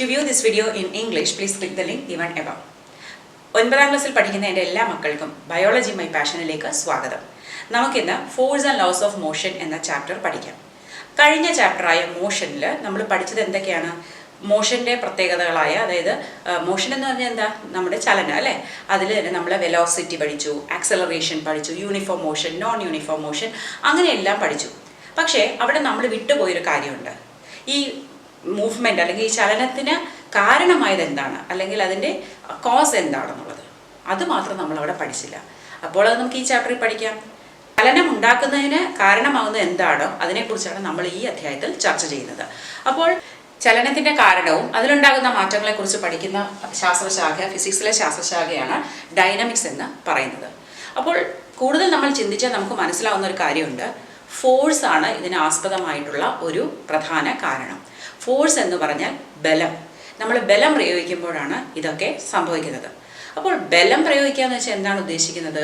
To view this video in English, please click the link given above. 9ാം ക്ലാസ്സിൽ പഠിക്കുന്ന എൻ്റെ എല്ലാ മക്കൾക്കും ബയോളജി മൈ പാഷനിലേക്ക് സ്വാഗതം. നമുക്കിന്ന് force and laws of motion എന്ന ചാപ്റ്റർ പഠിക്കാം. കഴിഞ്ഞ ചാപ്റ്ററായ മോഷനിൽ നമ്മൾ പഠിച്ചത് എന്തൊക്കെയാണ്? മോഷൻ്റെ പ്രത്യേകതകളായ, അതായത് മോഷൻ എന്ന് പറഞ്ഞാൽ എന്താ? നമ്മുടെ ചലനം അല്ലേ? അതിൽ തന്നെ നമ്മൾ വെലോസിറ്റി പഠിച്ചു, ആക്സലറേഷൻ പഠിച്ചു, uniform motion, non uniform motion, അങ്ങനെയെല്ലാം പഠിച്ചു. പക്ഷേ അവിടെ നമ്മൾ വിട്ടുപോയൊരു കാര്യമുണ്ട്. ഈ മൂവ്മെൻറ്റ് അല്ലെങ്കിൽ ഈ ചലനത്തിന് കാരണമായത് എന്താണ്, അല്ലെങ്കിൽ അതിൻ്റെ കോസ് എന്താണെന്നുള്ളത് അത് മാത്രം നമ്മളവിടെ പഠിച്ചില്ല. അപ്പോൾ അത് നമുക്ക് ഈ ചാപ്റ്ററിൽ പഠിക്കാം. ചലനം ഉണ്ടാക്കുന്നതിന് കാരണമാകുന്നത് എന്താണോ അതിനെക്കുറിച്ചാണ് നമ്മൾ ഈ അധ്യായത്തിൽ ചർച്ച ചെയ്യുന്നത്. അപ്പോൾ ചലനത്തിൻ്റെ കാരണവും അതിലുണ്ടാകുന്ന മാറ്റങ്ങളെക്കുറിച്ച് പഠിക്കുന്ന ശാസ്ത്രശാഖ, ഫിസിക്സിലെ ശാസ്ത്രശാഖയാണ് ഡൈനാമിക്സ് എന്ന് പറയുന്നത്. അപ്പോൾ കൂടുതൽ നമ്മൾ ചിന്തിച്ചാൽ നമുക്ക് മനസ്സിലാവുന്ന ഒരു കാര്യമുണ്ട്. ഫോഴ്സ് ആണ് ഇതിന് ആസ്പദമായിട്ടുള്ള ഒരു പ്രധാന കാരണം. ഫോഴ്സ് എന്ന് പറഞ്ഞാൽ ബലം. നമ്മൾ ബലം പ്രയോഗിക്കുമ്പോഴാണ് ഇതൊക്കെ സംഭവിക്കുന്നത്. അപ്പോൾ ബലം പ്രയോഗിക്കുക എന്ന് വെച്ചാൽ എന്താണ് ഉദ്ദേശിക്കുന്നത്?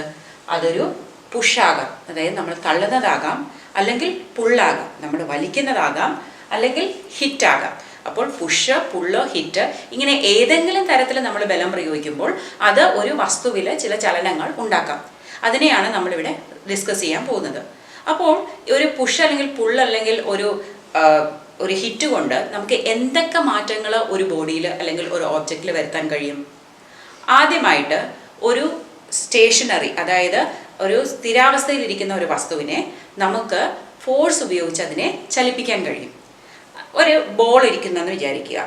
അതൊരു പുഷാകാം, അതായത് നമ്മൾ തള്ളുന്നതാകാം, അല്ലെങ്കിൽ പുള്ളാകാം, നമ്മൾ വലിക്കുന്നതാകാം, അല്ലെങ്കിൽ ഹിറ്റാകാം. അപ്പോൾ പുഷ്, പുള്ള്, ഹിറ്റ്, ഇങ്ങനെ ഏതെങ്കിലും തരത്തിൽ നമ്മൾ ബലം പ്രയോഗിക്കുമ്പോൾ അത് ഒരു വസ്തുവിൽ ചില ചലനങ്ങൾ ഉണ്ടാക്കാം. അതിനെയാണ് നമ്മളിവിടെ ഡിസ്കസ് ചെയ്യാൻ പോകുന്നത്. അപ്പോൾ ഒരു പുഷ് അല്ലെങ്കിൽ പുള്ള് അല്ലെങ്കിൽ ഒരു ഹിറ്റ് കൊണ്ട് നമുക്ക് എന്തൊക്കെ മാറ്റങ്ങൾ ഒരു ബോഡിയിൽ അല്ലെങ്കിൽ ഒരു ഓബ്ജക്റ്റിൽ വരുത്താൻ കഴിയും? ആദ്യമായിട്ട് ഒരു സ്റ്റേഷനറി, അതായത് ഒരു സ്ഥിരാവസ്ഥയിലിരിക്കുന്ന ഒരു വസ്തുവിനെ നമുക്ക് ഫോഴ്സ് ഉപയോഗിച്ച് അതിനെ ചലിപ്പിക്കാൻ കഴിയും. ഒരു ബോൾ ഇരിക്കുന്നതെന്ന് വിചാരിക്കുക.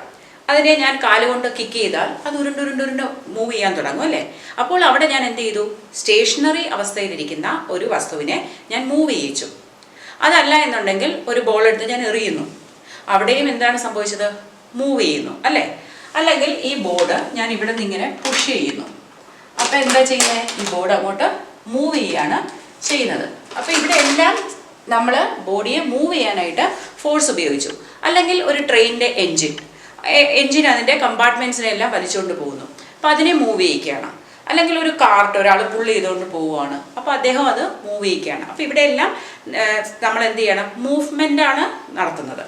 അതിനെ ഞാൻ കാലുകൊണ്ട് കിക്ക് ചെയ്താൽ അത് ഉരുണ്ടുരുണ്ടുരുണ്ട് മൂവ് ചെയ്യാൻ തുടങ്ങും അല്ലേ? അപ്പോൾ അവിടെ ഞാൻ എന്ത് ചെയ്തു? സ്റ്റേഷനറി അവസ്ഥയിലിരിക്കുന്ന ഒരു വസ്തുവിനെ ഞാൻ മൂവ് ചെയ്യിച്ചു. അതല്ല എന്നുണ്ടെങ്കിൽ ഒരു ബോൾ എടുത്ത് ഞാൻ എറിയുന്നു. അവിടെയും എന്താണ് സംഭവിച്ചത്? മൂവ് ചെയ്യുന്നു അല്ലേ? അല്ലെങ്കിൽ ഈ ബോർഡ് ഞാൻ ഇവിടെ നിന്ന് ഇങ്ങനെ പുഷ് ചെയ്യുന്നു. അപ്പം എന്താ ചെയ്യുന്നത്? ഈ ബോർഡ് അങ്ങോട്ട് മൂവ് ചെയ്യാണ് ചെയ്യുന്നത്. അപ്പം ഇവിടെ എല്ലാം നമ്മൾ ബോഡിയെ മൂവ് ചെയ്യാനായിട്ട് ഫോഴ്സ് ഉപയോഗിച്ചു. അല്ലെങ്കിൽ ഒരു ട്രെയിനിൻ്റെ എൻജിൻ അതിൻ്റെ കമ്പാർട്ട്മെൻറ്റ്സിനെല്ലാം വലിച്ചുകൊണ്ട് പോകുന്നു. അപ്പോൾ അതിനെ മൂവ് ചെയ്യിക്കുകയാണ്. അല്ലെങ്കിൽ ഒരു കാർട്ട് ഒരാൾ പുള്ള് ചെയ്തുകൊണ്ട് പോവുകയാണ്. അപ്പോൾ അദ്ദേഹം അത് മൂവ് ചെയ്യിക്കുകയാണ്. അപ്പോൾ ഇവിടെയെല്ലാം നമ്മൾ എന്ത് ചെയ്യണം? മൂവ്മെൻ്റാണ് നടത്തുന്നത്.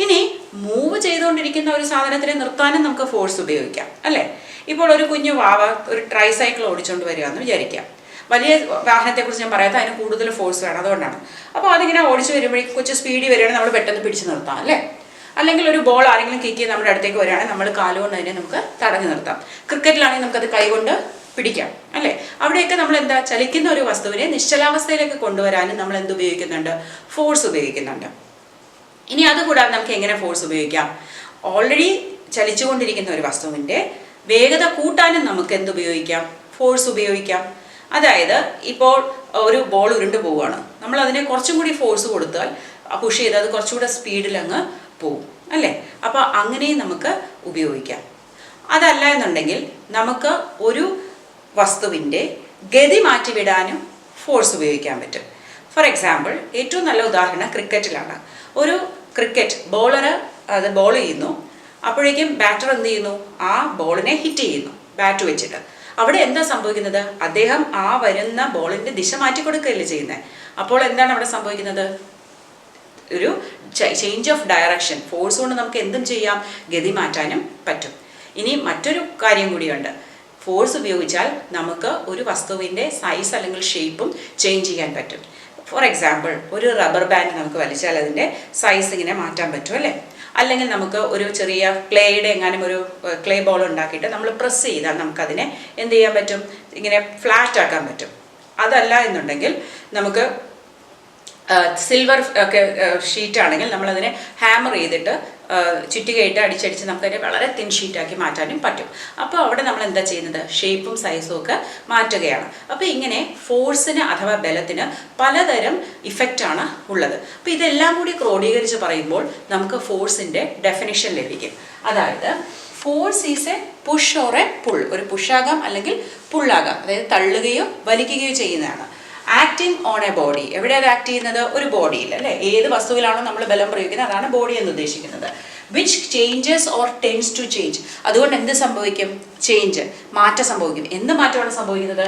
ഇനി മൂവ് ചെയ്തുകൊണ്ടിരിക്കുന്ന ഒരു സാധനത്തിനെ നിർത്താനും നമുക്ക് ഫോഴ്സ് ഉപയോഗിക്കാം അല്ലേ? ഇപ്പോൾ ഒരു കുഞ്ഞു വാവ ഒരു ട്രൈസൈക്കിൾ ഓടിച്ചുകൊണ്ട് വരിക എന്ന് വിചാരിക്കാം. വലിയ വാഹനത്തെക്കുറിച്ച് ഞാൻ പറയാത്ത, അതിന് കൂടുതൽ ഫോഴ്സ് വേണം, അതുകൊണ്ടാണ്. അപ്പോൾ അതിങ്ങനെ ഓടിച്ചു വരുമ്പോഴേക്കും കൊച്ചു സ്പീഡിൽ വരികയാണെങ്കിൽ നമ്മൾ പെട്ടെന്ന് പിടിച്ച് നിർത്താം അല്ലേ? അല്ലെങ്കിൽ ഒരു ബോൾ ആരെങ്കിലും കിക്ക് ചെയ്ത് നമ്മുടെ അടുത്തേക്ക് വരികയാണെങ്കിൽ നമ്മൾ കാലുകൊണ്ട് അതിനെ നമുക്ക് തടഞ്ഞു നിർത്താം. ക്രിക്കറ്റിലാണെങ്കിൽ നമുക്കത് കൈകൊണ്ട് പിടിക്കാം അല്ലേ? അവിടെയൊക്കെ നമ്മൾ എന്താ, ചലിക്കുന്ന ഒരു വസ്തുവിനെ നിശ്ചലാവസ്ഥയിലേക്ക് കൊണ്ടുവരാനും നമ്മൾ എന്ത് ഉപയോഗിക്കുന്നുണ്ട്? ഫോഴ്സ് ഉപയോഗിക്കുന്നുണ്ട്. ഇനി അതുകൂടാതെ നമുക്ക് എങ്ങനെ ഫോഴ്സ് ഉപയോഗിക്കാം? ഓൾറെഡി ചലിച്ചുകൊണ്ടിരിക്കുന്ന ഒരു വസ്തുവിൻ്റെ വേഗത കൂട്ടാനും നമുക്ക് എന്ത് ഉപയോഗിക്കാം? ഫോഴ്സ് ഉപയോഗിക്കാം. അതായത് ഇപ്പോൾ ഒരു ബോൾ ഉരുണ്ട് പോവുകയാണ്, നമ്മൾ അതിനെ കുറച്ചും കൂടി ഫോഴ്സ് കൊടുത്താൽ പുഷ് ചെയ്ത് അത് കുറച്ചുകൂടെ സ്പീഡിൽ അങ്ങ് പോവും അല്ലേ? അപ്പോൾ അങ്ങനെയും നമുക്ക് ഉപയോഗിക്കാം. അതല്ല എന്നുണ്ടെങ്കിൽ നമുക്ക് ഒരു വസ്തുവിൻ്റെ ഗതി മാറ്റിവിടാനും ഫോഴ്സ് ഉപയോഗിക്കാൻ പറ്റും. ഫോർ എക്സാമ്പിൾ, ഏറ്റവും നല്ല ഉദാഹരണം ക്രിക്കറ്റിലാണ്. ഒരു ക്രിക്കറ്റ് ബോളർ അത് ബോൾ ചെയ്യുന്നു. അപ്പോഴേക്കും ബാറ്റർ എന്ത് ചെയ്യുന്നു? ആ ബോളിനെ ഹിറ്റ് ചെയ്യുന്നു ബാറ്റ് വെച്ചിട്ട്. അവിടെ എന്താ സംഭവിക്കുന്നത്? അദ്ദേഹം ആ വരുന്ന ബോളിൻ്റെ ദിശ മാറ്റി കൊടുക്കുകയല്ലേ ചെയ്യുന്നത്. അപ്പോൾ എന്താണ് അവിടെ സംഭവിക്കുന്നത്? ഒരു ചേഞ്ച് ഓഫ് ഡയറക്ഷൻ. ഫോഴ്സ് കൊണ്ട് നമുക്ക് എന്തും ചെയ്യാം, ഗതി മാറ്റാനും പറ്റും. ഇനി മറ്റൊരു കാര്യം കൂടിയുണ്ട്. ഫോഴ്സ് ഉപയോഗിച്ചാൽ നമുക്ക് ഒരു വസ്തുവിൻ്റെ സൈസ് അല്ലെങ്കിൽ ഷേപ്പും ചേഞ്ച് ചെയ്യാൻ പറ്റും. ഫോർ എക്സാമ്പിൾ, ഒരു റബ്ബർ ബാൻഡ് നമുക്ക് വലിച്ചാൽ അതിൻ്റെ സൈസ് ഇങ്ങനെ മാറ്റാൻ പറ്റും അല്ലേ? അല്ലെങ്കിൽ നമുക്ക് ഒരു ചെറിയ ക്ലേയുടെ എങ്ങാനും ഒരു ക്ലേ ബോൾ ഉണ്ടാക്കിയിട്ട് നമ്മൾ പ്രസ് ചെയ്താൽ നമുക്കതിനെ എന്ത് ചെയ്യാൻ പറ്റും? ഇങ്ങനെ ഫ്ലാറ്റ് ആക്കാൻ പറ്റും. അതല്ല എന്നുണ്ടെങ്കിൽ നമുക്ക് സിൽവർ ഒക്കെ ഷീറ്റാണെങ്കിൽ നമ്മളതിനെ ഹാമർ ചെയ്തിട്ട് ചുറ്റികയിട്ട് അടിച്ചടിച്ച് നമുക്കതിനെ വളരെ തിൻ ഷീറ്റാക്കി മാറ്റാനും പറ്റും. അപ്പോൾ അവിടെ നമ്മൾ എന്താ ചെയ്യുന്നത്? ഷേപ്പും സൈസും ഒക്കെ മാറ്റുകയാണ്. അപ്പോൾ ഇങ്ങനെ ഫോഴ്സിന് അഥവാ ബലത്തിന് പലതരം ഇഫക്റ്റാണ് ഉള്ളത്. അപ്പോൾ ഇതെല്ലാം കൂടി ക്രോഡീകരിച്ച് പറയുമ്പോൾ നമുക്ക് ഫോഴ്സിൻ്റെ ഡെഫിനിഷൻ ലഭിക്കും. അതായത് force is A push or A pull. ഒരു പുഷാകാം അല്ലെങ്കിൽ പുള്ളാകാം, അതായത് തള്ളുകയോ വലിക്കുകയോ ചെയ്യുന്നതാണ്. Acting on A body. എവിടെയാണ് ആക്ട് ചെയ്യുന്നത്? ഒരു ബോഡിയിൽ അല്ലേ? ഏത് വസ്തുവിലാണോ നമ്മൾ ബലം പ്രയോഗിക്കുന്നത് അതാണ് ബോഡി എന്ന് ഉദ്ദേശിക്കുന്നത്. Which changes or tends to change. അതുകൊണ്ട് എന്ത് സംഭവിക്കും? ചേഞ്ച്, മാറ്റം സംഭവിക്കും. എന്ത് മാറ്റമാണ് സംഭവിക്കുന്നത്?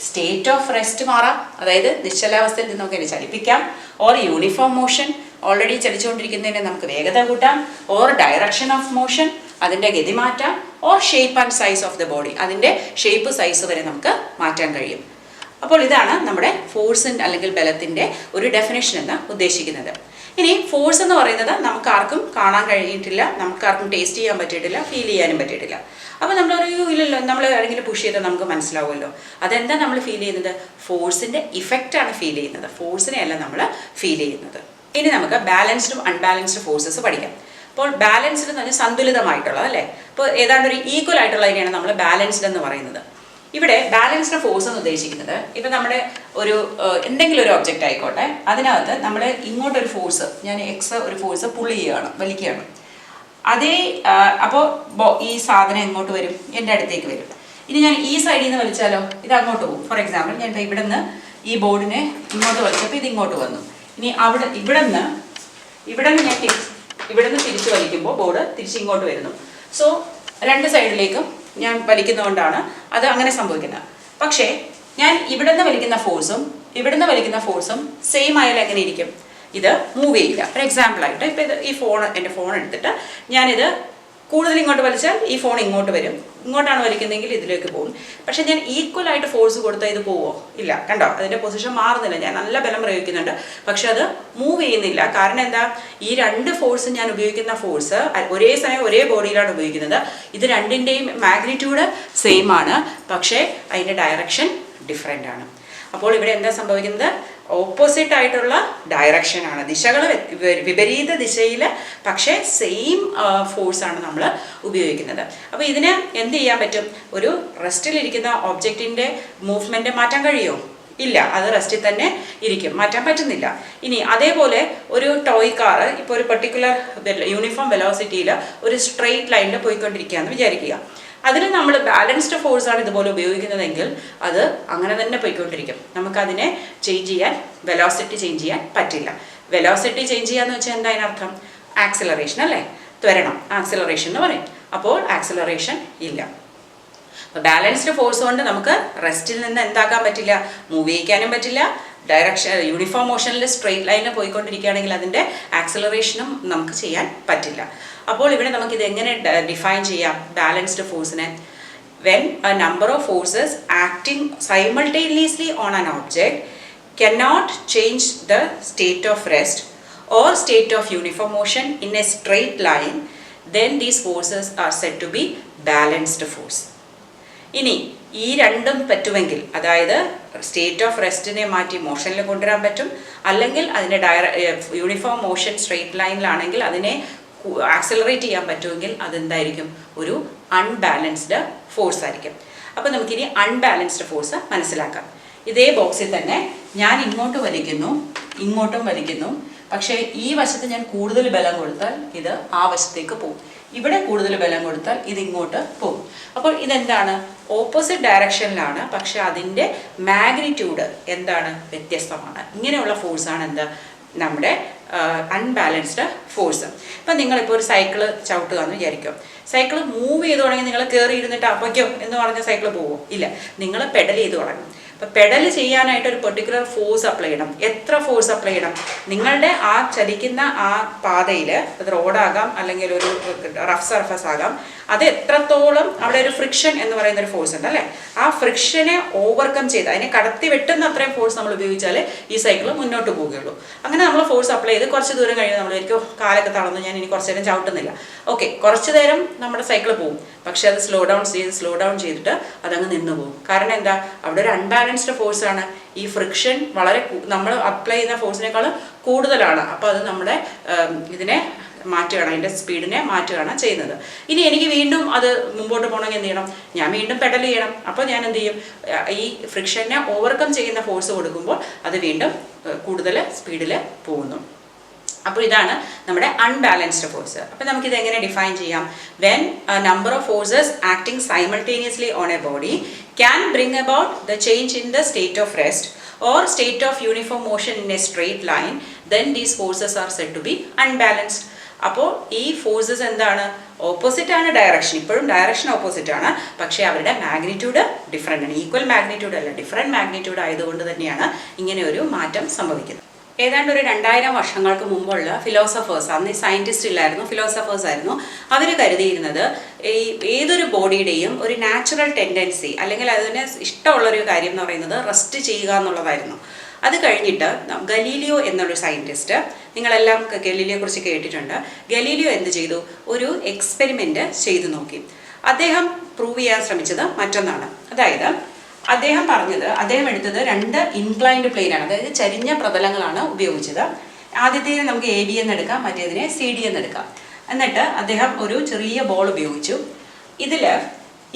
സ്റ്റേറ്റ് ഓഫ് റെസ്റ്റ് മാറാം, അതായത് നിശ്ചലാവസ്ഥയിൽ നിന്ന് നമുക്ക് ചലിപ്പിക്കാം. ഓർ യൂണിഫോം മോഷൻ, ഓൾറെഡി ചലിച്ചുകൊണ്ടിരിക്കുന്നതിനെ നമുക്ക് വേഗത കൂട്ടാം. ഓർ ഡയറക്ഷൻ ഓഫ് മോഷൻ, അതിൻ്റെ ഗതി മാറ്റാം. Or shape and size of the body, അതിൻ്റെ ഷേപ്പ് സൈസ് വരെ നമുക്ക് മാറ്റാൻ കഴിയും. അപ്പോൾ ഇതാണ് നമ്മുടെ ഫോഴ്സിൻ്റെ അല്ലെങ്കിൽ ബലത്തിൻ്റെ ഒരു ഡെഫിനേഷൻ എന്ന് ഉദ്ദേശിക്കുന്നത്. ഇനി ഫോഴ്സ് എന്ന് പറയുന്നത് നമുക്കാർക്കും കാണാൻ കഴിഞ്ഞിട്ടില്ല, നമുക്കാർക്കും ടേസ്റ്റ് ചെയ്യാൻ പറ്റിയിട്ടില്ല, ഫീൽ ചെയ്യാനും പറ്റിയിട്ടില്ല. അപ്പോൾ നമ്മൾ പറയൂ ഇല്ലല്ലോ, നമ്മൾ ആരെങ്കിലും പുഷ് ചെയ്താൽ നമുക്ക് മനസ്സിലാവുമല്ലോ. അതെന്താ നമ്മൾ ഫീൽ ചെയ്യുന്നത്? ഫോഴ്സിൻ്റെ ഇഫക്റ്റാണ് ഫീൽ ചെയ്യുന്നത്, ഫോഴ്സിനെ അല്ല നമ്മൾ ഫീൽ ചെയ്യുന്നത്. ഇനി നമുക്ക് ബാലൻസ്ഡും അൺബാലൻസ്ഡ് ഫോഴ്സസ് പഠിക്കാം. അപ്പോൾ ബാലൻസ്ഡ് എന്ന് പറഞ്ഞാൽ സന്തുലിതമായിട്ടുള്ളത് അല്ലേ. അപ്പോൾ ഏതാണ്ട് ഒരു ഈക്വൽ ആയിട്ടുള്ളതിനെയാണ് നമ്മൾ ബാലൻസ്ഡ് എന്ന് പറയുന്നത്. ഇവിടെ ബാലൻസ്ഡ് ഫോഴ്സ് എന്ന് ഉദ്ദേശിക്കുന്നത് ഇപ്പം നമ്മുടെ ഒരു എന്തെങ്കിലും ഒരു ഒബ്ജക്റ്റ് ആയിക്കോട്ടെ, അതിനകത്ത് നമ്മൾ ഇങ്ങോട്ടൊരു ഫോഴ്സ്, ഞാൻ എക്സ് ഒരു ഫോഴ്സ് പുള്ളി ചെയ്യുകയാണ്, വലിക്കുകയാണ്. അതേ അപ്പോൾ ഈ സാധനം എങ്ങോട്ട് വരും? എൻ്റെ അടുത്തേക്ക് വരും. ഇനി ഞാൻ ഈ സൈഡിൽ നിന്ന് വലിച്ചാലോ, ഇത് അങ്ങോട്ട് പോകും. ഫോർ എക്സാമ്പിൾ ഞാൻ ഇവിടെ നിന്ന് ഈ ബോർഡിനെ ഇങ്ങോട്ട് വലിച്ചപ്പോൾ ഇത് ഇങ്ങോട്ട് വന്നു. ഇനി ഇവിടെ നിന്ന് ഞാൻ ഇവിടെ നിന്ന് തിരിച്ച് വലിക്കുമ്പോൾ ബോർഡ് തിരിച്ച് ഇങ്ങോട്ട് വരുന്നു. സോ രണ്ട് സൈഡിലേക്കും ഞാൻ വലിക്കുന്നതുകൊണ്ടാണ് അത് അങ്ങനെ സംഭവിക്കുന്നത്. പക്ഷേ ഞാൻ ഇവിടെ നിന്ന് വലിക്കുന്ന ഫോഴ്സും ഇവിടെ നിന്ന് വലിക്കുന്ന ഫോഴ്സും സെയിം ആയാലും എങ്ങനെ ഇരിക്കും? ഇത് മൂവ് ചെയ്യില്ല. ഒരു എക്സാമ്പിളായിട്ട് ഇപ്പോൾ ഇത് ഈ ഫോൺ, എൻ്റെ ഫോൺ എടുത്തിട്ട് ഞാനിത് കൂടുതൽ ഇങ്ങോട്ട് വലിച്ചാൽ ഈ ഫോൺ ഇങ്ങോട്ട് വരും, ഇങ്ങോട്ടാണ് വലിക്കുന്നതെങ്കിൽ ഇതിലേക്ക് പോകും. പക്ഷേ ഞാൻ ഈക്വലായിട്ട് ഫോഴ്സ് കൊടുത്താൽ ഇത് പോവോ? ഇല്ല. കണ്ടോ, അതിൻ്റെ പൊസിഷൻ മാറുന്നില്ല. ഞാൻ നല്ല ബലം പ്രയോഗിക്കുന്നുണ്ട്, പക്ഷെ അത് മൂവ് ചെയ്യുന്നില്ല. കാരണം എന്താ? ഈ രണ്ട് ഫോഴ്സും ഞാൻ ഉപയോഗിക്കുന്ന ഫോഴ്സ് ഒരേ സമയം ഒരേ ബോഡിയിലാണ് ഉപയോഗിക്കുന്നത്. ഇത് രണ്ടിൻ്റെയും മാഗ്നിറ്റ്യൂഡ് സെയിം ആണ്, പക്ഷേ അതിൻ്റെ ഡയറക്ഷൻ ഡിഫറെൻ്റ് ആണ്. അപ്പോൾ ഇവിടെ എന്താ സംഭവിക്കുന്നത്? ഓപ്പോസിറ്റ് ആയിട്ടുള്ള ഡയറക്ഷനാണ്, ദിശകൾ വിപരീത ദിശയിൽ, പക്ഷേ സെയിം ഫോഴ്സാണ് നമ്മൾ ഉപയോഗിക്കുന്നത്. അപ്പോൾ ഇതിന് എന്ത് ചെയ്യാൻ പറ്റും? ഒരു റെസ്റ്റിലിരിക്കുന്ന ഒബ്ജക്റ്റിൻ്റെ മൂവ്മെൻറ്റ് മാറ്റാൻ കഴിയുമോ? ഇല്ല, അത് റെസ്റ്റിൽ തന്നെ ഇരിക്കും, മാറ്റാൻ പറ്റുന്നില്ല. ഇനി അതേപോലെ ഒരു ടോയ് കാർ ഇപ്പോൾ ഒരു പെർട്ടിക്കുലർ യൂണിഫോം വെലോസിറ്റിയിൽ ഒരു സ്ട്രെയിറ്റ് ലൈനിൽ പോയിക്കൊണ്ടിരിക്കുകയെന്ന് വിചാരിക്കുക. അതിൽ നമ്മൾ ബാലൻസ്ഡ് ഫോഴ്സാണ് ഇതുപോലെ ഉപയോഗിക്കുന്നതെങ്കിൽ അത് അങ്ങനെ തന്നെ പോയിക്കൊണ്ടിരിക്കും. നമുക്കതിനെ ചേഞ്ച് ചെയ്യാൻ, വെലോസിറ്റി ചേഞ്ച് ചെയ്യാൻ പറ്റില്ല. വെലോസിറ്റി ചേഞ്ച് ചെയ്യാന്ന് വെച്ചാൽ എന്താ അതിനർത്ഥം? ആക്സിലറേഷൻ അല്ലേ, ത്വരണം, ആക്സിലറേഷൻ എന്ന് പറയും. അപ്പോൾ ആക്സിലറേഷൻ ഇല്ല. അപ്പോൾ ബാലൻസ്ഡ് ഫോഴ്സ് കൊണ്ട് നമുക്ക് റെസ്റ്റിൽ നിന്ന് എന്താക്കാൻ പറ്റില്ല? മൂവ് ചെയ്യിക്കാനും പറ്റില്ല. ഡയറക്ഷൻ യൂണിഫോം മോഷനിൽ സ്ട്രെയിറ്റ് ലൈനിൽ പോയിക്കൊണ്ടിരിക്കുകയാണെങ്കിൽ അതിൻ്റെ ആക്സിലറേഷനും നമുക്ക് ചെയ്യാൻ പറ്റില്ല. അപ്പോൾ ഇവിടെ നമുക്കിത് എങ്ങനെ ഡിഫൈൻ ചെയ്യാം ബാലൻസ്ഡ് ഫോഴ്സിനെ? When A number of forces acting simultaneously on an object cannot change the state of rest or state of uniform motion in a straight line, then these forces are said to be balanced force. ഇനി ഈ രണ്ടും പറ്റുമെങ്കിൽ, അതായത് state of റെസ്റ്റിനെ മാറ്റി മോഷനിൽ കൊണ്ടുവരാൻ പറ്റും, അല്ലെങ്കിൽ അതിൻ്റെ യൂണിഫോം മോഷൻ സ്ട്രെയിറ്റ് ലൈനിലാണെങ്കിൽ അതിനെ ആക്സിലറേറ്റ് ചെയ്യാൻ പറ്റുമെങ്കിൽ അതെന്തായിരിക്കും? ഒരു അൺബാലൻസ്ഡ് ഫോഴ്സ് ആയിരിക്കും. അപ്പോൾ നമുക്കിനി അൺബാലൻസ്ഡ് ഫോഴ്സ് മനസ്സിലാക്കാം. ഇതേ ബോക്സിൽ തന്നെ ഞാൻ ഇങ്ങോട്ട് വലിക്കുന്നു, ഇങ്ങോട്ടും വലിക്കുന്നു, പക്ഷേ ഈ വശത്ത് ഞാൻ കൂടുതൽ ബലം കൊടുത്താൽ ഇത് ആ വശത്തേക്ക് പോകും, ഇവിടെ കൂടുതൽ ബലം കൊടുത്താൽ ഇത് ഇങ്ങോട്ട് പോകും. അപ്പോൾ ഇതെന്താണ്? ഓപ്പോസിറ്റ് ഡയറക്ഷനിലാണ്, പക്ഷെ അതിൻ്റെ മാഗ്നിറ്റ്യൂഡ് എന്താണ്? വ്യത്യസ്തമാണ്. ഇങ്ങനെയുള്ള ഫോഴ്സാണ് എന്താ? നമ്മുടെ അൺബാലൻസ്ഡ് ഫോഴ്സ്. ഇപ്പം നിങ്ങളിപ്പോൾ ഒരു സൈക്കിള് ചവിട്ടുക എന്ന് വിചാരിക്കും. സൈക്കിൾ മൂവ് ചെയ്ത് തുടങ്ങി നിങ്ങൾ കയറി ഇരുന്നിട്ട് അപ്പയ്ക്കോ എന്ന് പറഞ്ഞ സൈക്കിൾ പോവോ? ഇല്ല, നിങ്ങൾ പെഡൽ ചെയ്ത് തുടങ്ങും. അപ്പോൾ പെഡൽ ചെയ്യാനായിട്ട് ഒരു പെർട്ടിക്കുലർ ഫോഴ്സ് അപ്ലൈ ചെയ്യണം. എത്ര ഫോഴ്സ് അപ്ലൈ ചെയ്യണം? നിങ്ങളുടെ ആ ചലിക്കുന്ന ആ പാതയിൽ, അത് റോഡാകാം അല്ലെങ്കിൽ ഒരു റഫ് സർഫസ് ആകാം, അത് എത്രത്തോളം അവിടെ ഒരു ഫ്രിക്ഷൻ എന്ന് പറയുന്ന ഒരു ഫോഴ്സ് ഉണ്ട് അല്ലേ, ആ ഫ്രിക്ഷനെ ഓവർകം ചെയ്ത് അതിനെ കടത്തി വെട്ടുന്ന അത്രയും ഫോഴ്സ് നമ്മൾ ഉപയോഗിച്ചാൽ ഈ സൈക്കിൾ മുന്നോട്ട് പോവുകയുള്ളൂ. അങ്ങനെ നമ്മൾ ഫോഴ്സ് അപ്ലൈ ചെയ്ത് കുറച്ച് ദൂരം കഴിയുമ്പോൾ നമ്മൾ ഒരിക്കലും കാലൊക്കെ തളർന്ന് ഞാൻ ഇനി കുറച്ച് നേരം ചവിട്ടുന്നില്ല, ഓക്കെ, കുറച്ച് നേരം നമ്മുടെ സൈക്കിൾ പോകും, പക്ഷെ അത് സ്ലോ ഡൗൺ ചെയ്തിട്ട് അതങ്ങ് നിന്ന് പോകും. കാരണം എന്താ? അവിടെ ഒരു അൺബാലൻസ്ഡ് ഫോഴ്സാണ്. ഈ ഫ്രിക്ഷൻ വളരെ നമ്മൾ അപ്ലൈ ചെയ്യുന്ന ഫോഴ്സിനേക്കാളും കൂടുതലാണ്. അപ്പോൾ അത് നമ്മുടെ ഇതിനെ മാറ്റുകയാണ്, അതിൻ്റെ സ്പീഡിനെ മാറ്റുകയാണ് ചെയ്യുന്നത്. ഇനി എനിക്ക് വീണ്ടും അത് മുമ്പോട്ട് പോകണമെങ്കിൽ എന്ത് ചെയ്യണം? ഞാൻ വീണ്ടും പെഡൽ ചെയ്യണം. അപ്പോൾ ഞാൻ എന്ത് ചെയ്യും? ഈ ഫ്രിക്ഷനെ ഓവർകം ചെയ്യുന്ന ഫോഴ്സ് കൊടുക്കുമ്പോൾ അത് വീണ്ടും കൂടുതൽ സ്പീഡിൽ പോകുന്നു. അപ്പോൾ ഇതാണ് നമ്മുടെ അൺബാലൻസ്ഡ് ഫോഴ്സ്. അപ്പോൾ നമുക്കിത് എങ്ങനെ ഡിഫൈൻ ചെയ്യാം? When A number of forces acting simultaneously on A body can bring about the change in the state of rest or state of uniform motion in a straight line, then these forces are said to be unbalanced. അപ്പോൾ ഈ forces എന്താണ്? Opposite ആണ് direction, ഇപ്പോഴും direction opposite ആണ്, പക്ഷേ അവരുടെ magnitude different ആണ്. Equal magnitude അല്ല, ഡിഫറെൻറ്റ് മാഗ്നിറ്റ്യൂഡ് ആയതുകൊണ്ട് തന്നെയാണ് ഇങ്ങനെ ഒരു മാറ്റം സംഭവിക്കുന്നത്. ഏതാണ്ട് ഒരു 2000 വർഷങ്ങൾക്ക് മുമ്പുള്ള ഫിലോസഫേഴ്സ്, അന്ന് സയൻറ്റിസ്റ്റ് ഇല്ലായിരുന്നു, ഫിലോസഫേഴ്സ് ആയിരുന്നു, അവർ കരുതിയിരുന്നത് ഈ ഏതൊരു ബോഡിയുടെയും ഒരു നാച്ചുറൽ ടെൻഡൻസി അല്ലെങ്കിൽ അതിന് ഇഷ്ടമുള്ളൊരു കാര്യം എന്ന് പറയുന്നത് റെസ്റ്റ് ചെയ്യുക എന്നുള്ളതായിരുന്നു. അത് കഴിഞ്ഞിട്ട് ഗലീലിയോ എന്നൊരു സയൻറ്റിസ്റ്റ്, നിങ്ങളെല്ലാം ഗലീലിയോയെ കുറിച്ച് കേട്ടിട്ടുണ്ട്. ഗലീലിയോ എന്ത് ചെയ്തു? ഒരു എക്സ്പെരിമെൻ്റ് ചെയ്തു നോക്കി. അദ്ദേഹം പ്രൂവ് ചെയ്യാൻ ശ്രമിച്ചത് മറ്റൊന്നാണ്. അതായത് അദ്ദേഹം എടുത്തത് 2 ഇൻക്ലൈൻഡ് പ്ലെയിനാണ്, അതായത് ചരിഞ്ഞ പ്രതലങ്ങളാണ് ഉപയോഗിച്ചത്. ആദ്യത്തേത് നമുക്ക് AB എന്നെടുക്കാം, മറ്റേതിനെ CD എന്നെടുക്കാം. എന്നിട്ട് അദ്ദേഹം ഒരു ചെറിയ ബോൾ ഉപയോഗിച്ചു. ഇതിൽ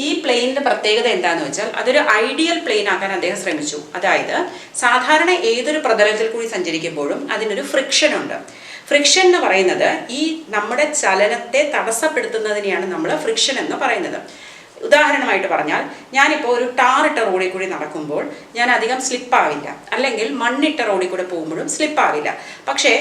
ഈ പ്ലെയിനിൻ്റെ പ്രത്യേകത എന്താണെന്ന് വെച്ചാൽ അതൊരു ഐഡിയൽ പ്ലെയിൻ ആക്കാൻ അദ്ദേഹം ശ്രമിച്ചു. അതായത് സാധാരണ ഏതൊരു പ്രതലത്തിൽ കൂടി സഞ്ചരിക്കുമ്പോഴും അതിനൊരു ഫ്രിക്ഷൻ ഉണ്ട്. ഫ്രിക്ഷൻ എന്ന് പറയുന്നത് ഈ നമ്മുടെ ചലനത്തെ തടസ്സപ്പെടുത്തുന്നതിനെയാണ് നമ്മൾ ഫ്രിക്ഷൻ എന്ന് പറയുന്നത്. ഉദാഹരണമായിട്ട് പറഞ്ഞാൽ, ഞാനിപ്പോൾ ഒരു ടാറിട്ട റോഡിൽ കൂടി നടക്കുമ്പോൾ ഞാൻ അധികം സ്ലിപ്പാവില്ല, അല്ലെങ്കിൽ മണ്ണിട്ട റോഡിൽ കൂടെ പോകുമ്പോഴും സ്ലിപ്പാവില്ല. പക്ഷേ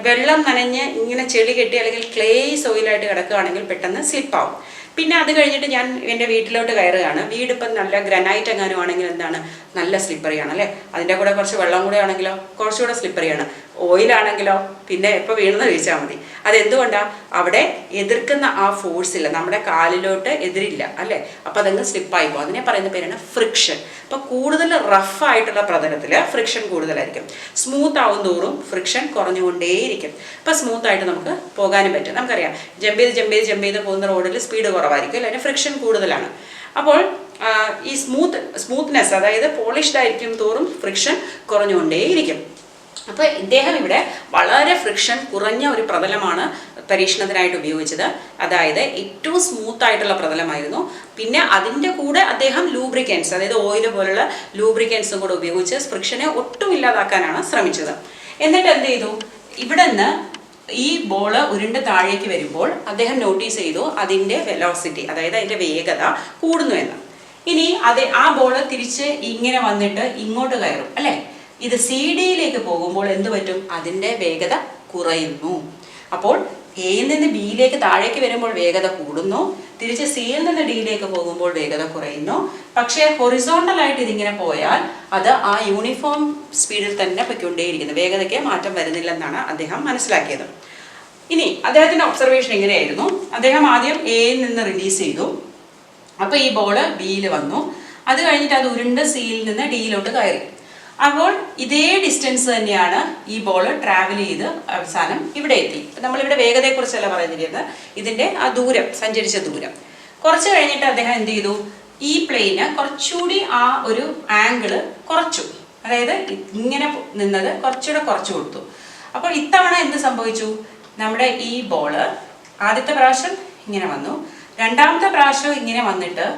വെള്ളം നനഞ്ഞ് ഇങ്ങനെ ചെളി കെട്ടി അല്ലെങ്കിൽ ക്ലേ സോയിലായിട്ട് കിടക്കുകയാണെങ്കിൽ പെട്ടെന്ന് സ്ലിപ്പാവും. പിന്നെ അത് കഴിഞ്ഞിട്ട് ഞാൻ എൻ്റെ വീട്ടിലോട്ട് കയറുകയാണ്. വീടിപ്പം നല്ല ഗ്രാനൈറ്റ് എങ്ങാനും ആണെങ്കിൽ എന്താണ്, നല്ല സ്ലിപ്പറിയാണ് അല്ലേ. അതിൻ്റെ കൂടെ കുറച്ച് വെള്ളം കൂടെ ആണെങ്കിലോ കുറച്ചുകൂടെ സ്ലിപ്പറിയാണ്. ഓയിലാണെങ്കിലോ പിന്നെ എപ്പോൾ വീണെന്ന് ചോദിച്ചാൽ മതി. അതെന്തുകൊണ്ടാണ്? അവിടെ എതിർക്കുന്ന ആ ഫോഴ്സില്ല, നമ്മുടെ കാലിലോട്ട് എതിരില്ല അല്ലേ. അപ്പം അതങ്ങ് സ്ലിപ്പായി പോകും. അതിനെ പറയുന്ന പേരാണ് ഫ്രിക്ഷൻ. അപ്പോൾ കൂടുതൽ റഫായിട്ടുള്ള പ്രതലത്തിൽ ഫ്രിക്ഷൻ കൂടുതലായിരിക്കും. സ്മൂത്ത് ആവും തോറും ഫ്രിക്ഷൻ കുറഞ്ഞുകൊണ്ടേയിരിക്കും. ഇപ്പം സ്മൂത്തായിട്ട് നമുക്ക് പോകാനും പറ്റും. നമുക്കറിയാം, ജമ്പ് ചെയ്ത് പോകുന്ന റോഡിൽ സ്പീഡ് കുറവായിരിക്കും അല്ലേ, അതിന് ഫ്രിക്ഷൻ കൂടുതലാണ്. അപ്പോൾ ഈ സ്മൂത്ത്നെസ്, അതായത് പോളിഷ്ഡ് ആയിരിക്കും തോറും ഫ്രിക്ഷൻ കുറഞ്ഞുകൊണ്ടേയിരിക്കും. അപ്പോൾ ഇദ്ദേഹം ഇവിടെ വളരെ ഫ്രിക്ഷൻ കുറഞ്ഞ ഒരു പ്രതലമാണ് പരീക്ഷണത്തിനായിട്ട് ഉപയോഗിച്ചത്. അതായത് ഏറ്റവും സ്മൂത്ത് ആയിട്ടുള്ള പ്രതലമായിരുന്നു. പിന്നെ അതിൻ്റെ കൂടെ അദ്ദേഹം ലൂബ്രിക്കൻസ്, അതായത് ഓയിൽ പോലുള്ള ലൂബ്രിക്കൻസും കൂടെ ഉപയോഗിച്ച് ഫ്രിക്ഷനെ ഒട്ടും ഇല്ലാതാക്കാനാണ് ശ്രമിച്ചത്. എന്നിട്ട് എന്ത് ചെയ്തു? ഇവിടെ നിന്ന് ഈ ബോള് ഉരുണ്ട് താഴേക്ക് വരുമ്പോൾ അദ്ദേഹം നോട്ടീസ് ചെയ്തു അതിൻ്റെ വെലോസിറ്റി, അതായത് അതിൻ്റെ വേഗത കൂടുന്നു എന്ന്. ഇനി ആ ബോള് തിരിച്ച് ഇങ്ങനെ വന്നിട്ട് ഇങ്ങോട്ട് കയറും അല്ലേ. ഇത് CD-യിലേക്ക് പോകുമ്പോൾ എന്ത് പറ്റും? അതിൻ്റെ വേഗത കുറയുന്നു. അപ്പോൾ എയിൽ നിന്ന് ബിയിലേക്ക് താഴേക്ക് വരുമ്പോൾ വേഗത കൂടുന്നു, തിരിച്ച് സിയിൽ നിന്ന് ഡിയിലേക്ക് പോകുമ്പോൾ വേഗത കുറയുന്നു. പക്ഷേ ഹൊറിസോണ്ടലായിട്ട് ഇതിങ്ങനെ പോയാൽ അത് ആ യൂണിഫോം സ്പീഡിൽ തന്നെ പൊയ്ക്കൊണ്ടേയിരിക്കുന്നു, വേഗതയ്ക്ക് മാറ്റം വരുന്നില്ലെന്നാണ് അദ്ദേഹം മനസ്സിലാക്കിയത്. ഇനി അദ്ദേഹത്തിൻ്റെ ഒബ്സർവേഷൻ ഇങ്ങനെയായിരുന്നു. അദ്ദേഹം ആദ്യം എയിൽ നിന്ന് റിലീസ് ചെയ്തു. അപ്പോൾ ഈ ബോള് ബിയിൽ വന്നു. അത് കഴിഞ്ഞിട്ട് അത് ഉരുണ്ട് സിയിൽ നിന്ന് ഡിയിലോട്ട് കയറി. അപ്പോൾ ഇതേ ഡിസ്റ്റൻസ് തന്നെയാണ് ഈ ബോൾ ട്രാവൽ ചെയ്ത് അവസാനം ഇവിടെ എത്തി. നമ്മളിവിടെ വേഗതയെക്കുറിച്ചല്ല പറഞ്ഞിരുന്നത്, ഇതിൻ്റെ ആ ദൂരം, സഞ്ചരിച്ച ദൂരം. കുറച്ച് കഴിഞ്ഞിട്ട് അദ്ദേഹം എന്ത് ചെയ്തു? ഈ പ്ലെയിന് കുറച്ചുകൂടി ആ ഒരു ആംഗിള് കുറച്ചു, അതായത് ഇങ്ങനെ നിന്നത് കുറച്ചുകൂടെ കുറച്ചു കൊടുത്തു. അപ്പോൾ ഇത്തവണ എന്ത് സംഭവിച്ചു? നമ്മുടെ ഈ ബോള് ആദ്യത്തെ പ്രാവശ്യം ഇങ്ങനെ വന്നു, രണ്ടാമത്തെ പ്രാവശ്യം ഇങ്ങനെ വന്നിട്ട്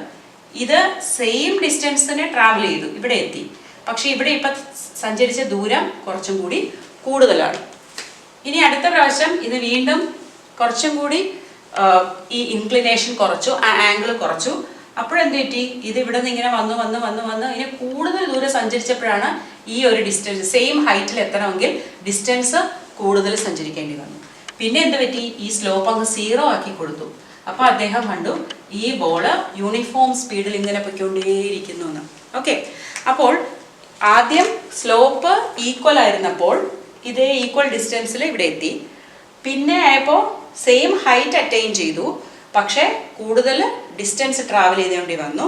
ഇത് സെയിം ഡിസ്റ്റൻസിന് ട്രാവൽ ചെയ്തു, ഇവിടെ എത്തി. പക്ഷേ ഇവിടെ ഇപ്പം സഞ്ചരിച്ച ദൂരം കുറച്ചും കൂടി കൂടുതലാണ്. ഇനി അടുത്ത പ്രാവശ്യം ഇത് വീണ്ടും കുറച്ചും കൂടി ഈ ഇൻക്ലിനേഷൻ കുറച്ചു, ആ ആംഗിൾ കുറച്ചു. അപ്പോഴെന്ത് പറ്റി? ഇത് ഇവിടെ നിന്ന് ഇങ്ങനെ വന്ന് ഇനി കൂടുതൽ ദൂരം സഞ്ചരിച്ചപ്പോഴാണ് ഈ ഒരു ഡിസ്റ്റൻസ്, സെയിം ഹൈറ്റിൽ എത്തണമെങ്കിൽ ഡിസ്റ്റൻസ് കൂടുതൽ സഞ്ചരിക്കേണ്ടി വന്നു. പിന്നെ എന്ത് പറ്റി? ഈ സ്ലോപ്പ് അങ്ങ് 0 ആക്കി കൊടുത്തു. അപ്പോൾ അദ്ദേഹം കണ്ടു ഈ ബോള് യൂണിഫോം സ്പീഡിൽ ഇങ്ങനെ പൊയ്ക്കൊണ്ടേയിരിക്കുന്നു എന്ന്. ഓക്കെ, അപ്പോൾ ആദ്യം സ്ലോപ്പ് ഈക്വൽ ആയിരുന്നപ്പോൾ ഇതേ ഈക്വൽ ഡിസ്റ്റൻസിൽ ഇവിടെ എത്തി. പിന്നെ ആയപ്പോൾ സെയിം ഹൈറ്റ് അറ്റൈൻ ചെയ്തു, പക്ഷേ കൂടുതൽ ഡിസ്റ്റൻസ് ട്രാവൽ ചെയ്തേണ്ടി വന്നു.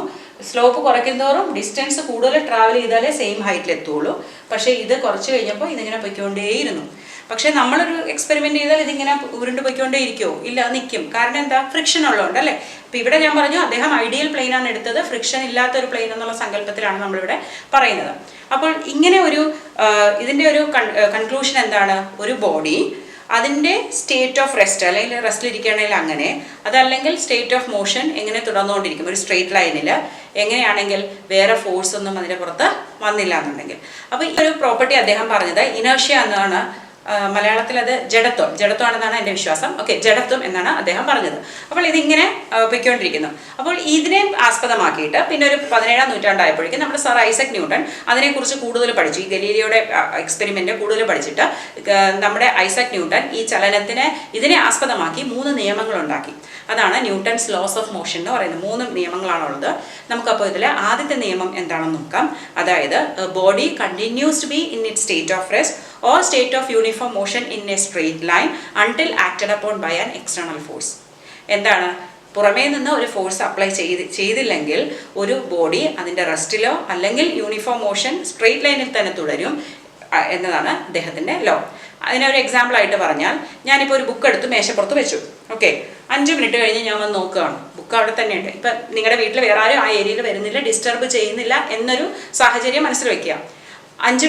സ്ലോപ്പ് കുറയ്ക്കുന്നതോറും ഡിസ്റ്റൻസ് കൂടുതൽ ട്രാവൽ ചെയ്താലേ സെയിം ഹൈറ്റിൽ എത്തുള്ളൂ. പക്ഷേ ഇത് കുറച്ച് കഴിഞ്ഞപ്പോൾ ഇതിങ്ങനെ പൊയ്ക്കൊണ്ടേയിരുന്നു. പക്ഷേ നമ്മളൊരു എക്സ്പെരിമെൻറ്റ് ചെയ്താൽ ഇതിങ്ങനെ ഉരുണ്ട് പൊയ്ക്കൊണ്ടേ ഇരിക്കുമോ? ഇല്ല, നിൽക്കും. കാരണം എന്താ? ഫ്രിക്ഷൻ ഉള്ളതുകൊണ്ട് അല്ലേ. അപ്പോൾ ഇവിടെ ഞാൻ പറഞ്ഞു അദ്ദേഹം ഐഡിയൽ പ്ലെയിനാണ് എടുത്തത്, ഫ്രിക്ഷൻ ഇല്ലാത്തൊരു പ്ലെയിൻ എന്നുള്ള സങ്കല്പത്തിലാണ് നമ്മളിവിടെ പറയുന്നത്. അപ്പോൾ ഇങ്ങനെ ഒരു ഇതിൻ്റെ ഒരു കൺക്ലൂഷൻ എന്താണ്? ഒരു ബോഡി അതിൻ്റെ സ്റ്റേറ്റ് ഓഫ് റെസ്റ്റ്, അല്ലെങ്കിൽ റെസ്റ്റിലിരിക്കുകയാണെങ്കിൽ അങ്ങനെ, അതല്ലെങ്കിൽ സ്റ്റേറ്റ് ഓഫ് മോഷൻ എങ്ങനെ തുടർന്നുകൊണ്ടിരിക്കും ഒരു സ്ട്രെയിറ്റ് ലൈനിൽ, എങ്ങനെയാണെങ്കിൽ വേറെ ഫോഴ്സ് ഒന്നും അതിൻ്റെ പുറത്ത് വന്നില്ല എന്നുണ്ടെങ്കിൽ. അപ്പോൾ ഈ ഒരു പ്രോപ്പർട്ടി അദ്ദേഹം പറഞ്ഞത് ഇനേർഷ്യ എന്നാണ്. മലയാളത്തിൽ അത് ജഡത്വമാണെന്നാണ് എൻ്റെ വിശ്വാസം. ഓക്കെ, ജഡത്വം എന്നാണ് അദ്ദേഹം പറഞ്ഞത്. അപ്പോൾ ഇതിങ്ങനെ പൊയ്ക്കൊണ്ടിരിക്കുന്നു. അപ്പോൾ ഇതിനെ ആസ്പദമാക്കിയിട്ട് പിന്നെ ഒരു 17-ാം നൂറ്റാണ്ടായപ്പോഴേക്കും നമ്മുടെ സർ ഐസക് ന്യൂട്ടൺ അതിനെക്കുറിച്ച് കൂടുതൽ പഠിച്ചു. ഈ ഗലീലിയോയുടെ എക്സ്പെരിമെൻ്റ് കൂടുതൽ പഠിച്ചിട്ട് നമ്മുടെ ഐസക് ന്യൂട്ടൺ ഈ ഇതിനെ ആസ്പദമാക്കി 3 നിയമങ്ങൾ ഉണ്ടാക്കി. അതാണ് ന്യൂട്ടൺസ് ലോസ് ഓഫ് മോഷൻ എന്ന് പറയുന്നത്. 3 നിയമങ്ങളാണുള്ളത്. നമുക്കപ്പോൾ ഇതിൽ ആദ്യത്തെ നിയമം എന്താണെന്ന് നോക്കാം. അതായത് body continues to be in it state of rest or state of uniform motion in a straight line until acted upon by an external force. എന്താണ്? പുറമേ നിന്ന് ഒരു ഫോഴ്സ് അപ്ലൈ ചെയ്തില്ലെങ്കിൽ ഒരു ബോഡി അതിൻ്റെ റെസ്റ്റിലോ അല്ലെങ്കിൽ യൂണിഫോം മോഷൻ സ്ട്രെയിറ്റ് ലൈനിൽ തന്നെ തുടരും എന്നതാണ് അദ്ദേഹത്തിൻ്റെ ലോ. അതിനൊരു എക്സാമ്പിളായിട്ട് പറഞ്ഞാൽ, ഞാനിപ്പോൾ ഒരു ബുക്ക് എടുത്ത് മേശപ്പുറത്ത് വെച്ചു. ഓക്കെ, 5 മിനിറ്റ് കഴിഞ്ഞ് ഞാൻ വന്ന് നോക്കുകയാണ്, ബുക്ക് അവിടെ തന്നെയുണ്ട്. ഇപ്പം നിങ്ങളുടെ വീട്ടിൽ വേറെ ആരും ആ ഏരിയയിൽ വരുന്നില്ല, ഡിസ്റ്റർബ് ചെയ്യുന്നില്ല എന്നൊരു സാഹചര്യം മനസ്സിൽ വയ്ക്കുക. 5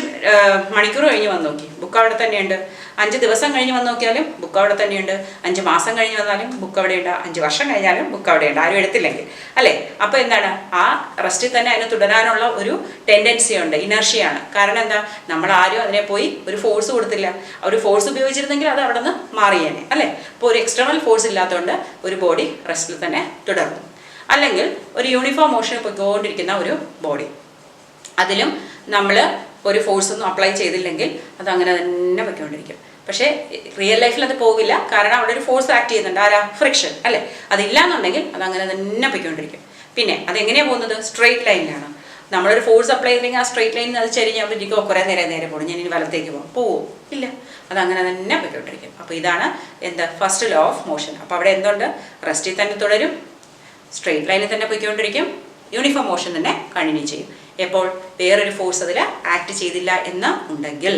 മണിക്കൂർ കഴിഞ്ഞ് വന്ന് നോക്കി, ബുക്ക് അവിടെ തന്നെയുണ്ട്. 5 ദിവസം കഴിഞ്ഞ് വന്ന് നോക്കിയാലും ബുക്ക് അവിടെ തന്നെയുണ്ട്. 5 മാസം കഴിഞ്ഞ് വന്നാലും ബുക്ക് അവിടെയുണ്ട്. 5 വർഷം കഴിഞ്ഞാലും ബുക്ക് അവിടെയുണ്ട്, ആരും എടുത്തില്ലെങ്കിൽ അല്ലേ. അപ്പോൾ എന്താണ്? ആ റെസ്റ്റിൽ തന്നെ അതിന് തുടരാനുള്ള ഒരു ടെൻഡൻസി ഉണ്ട്, ഇനർഷ്യയാണ്. കാരണം എന്താ? നമ്മൾ ആരും അതിനെ പോയി ഒരു ഫോഴ്സ് കൊടുത്തില്ല. ഒരു ഫോഴ്സ് ഉപയോഗിച്ചിരുന്നെങ്കിൽ അത് അവിടെ നിന്ന് മാറിയേനെ അല്ലേ. അപ്പോൾ ഒരു എക്സ്റ്റേണൽ ഫോഴ്സ് ഇല്ലാത്തതുകൊണ്ട് ഒരു ബോഡി റെസ്റ്റിൽ തന്നെ തുടർന്നു. അല്ലെങ്കിൽ ഒരു യൂണിഫോം മോഷൻ പോയിക്കൊണ്ടിരിക്കുന്ന ഒരു ബോഡി, അതിലും നമ്മൾ ഒരു ഫോഴ്സൊന്നും അപ്ലൈ ചെയ്തില്ലെങ്കിൽ അത് അങ്ങനെ തന്നെ പൊയ്ക്കൊണ്ടിരിക്കും. പക്ഷേ റിയൽ ലൈഫിൽ അത് പോകില്ല, കാരണം അവിടെ ഒരു ഫോഴ്സ് ആക്ട് ചെയ്യുന്നുണ്ട്. ആരാ? ഫ്രിക്ഷൻ അല്ലേ. അതില്ലാന്നുണ്ടെങ്കിൽ അത് അങ്ങനെ തന്നെ പൊയ്ക്കൊണ്ടിരിക്കും. പിന്നെ അതെങ്ങനെയാണ് പോകുന്നത്? സ്ട്രെയിറ്റ് ലൈനിലാണ്. നമ്മളൊരു ഫോഴ്സ് അപ്ലൈ ചെയ്തില്ലെങ്കിൽ ആ സ്ട്രെയിറ്റ് ലൈനിൽ അത് ചെരിഞ്ഞാകുമ്പോഴേക്കോ കുറേ നേരെ പോകണം, ഞാൻ ഇനി വലത്തേക്ക് പോവോ? ഇല്ല, അത് അങ്ങനെ തന്നെ പൊയ്ക്കൊണ്ടിരിക്കും. അപ്പോൾ ഇതാണ് എന്താ? First law of motion. അപ്പോൾ അവിടെ എന്തുണ്ട്? റെസ്റ്റിൽ തന്നെ തുടരും, സ്ട്രെയിറ്റ് ലൈനിൽ തന്നെ പൊയ്ക്കൊണ്ടിരിക്കും, യൂണിഫോം മോഷൻ തന്നെ കണ്ടിന്യൂ ചെയ്യും. എപ്പോൾ? വേറൊരു ഫോഴ്സ് അതിൽ ആക്ട് ചെയ്തില്ല എന്ന് ഉണ്ടെങ്കിൽ.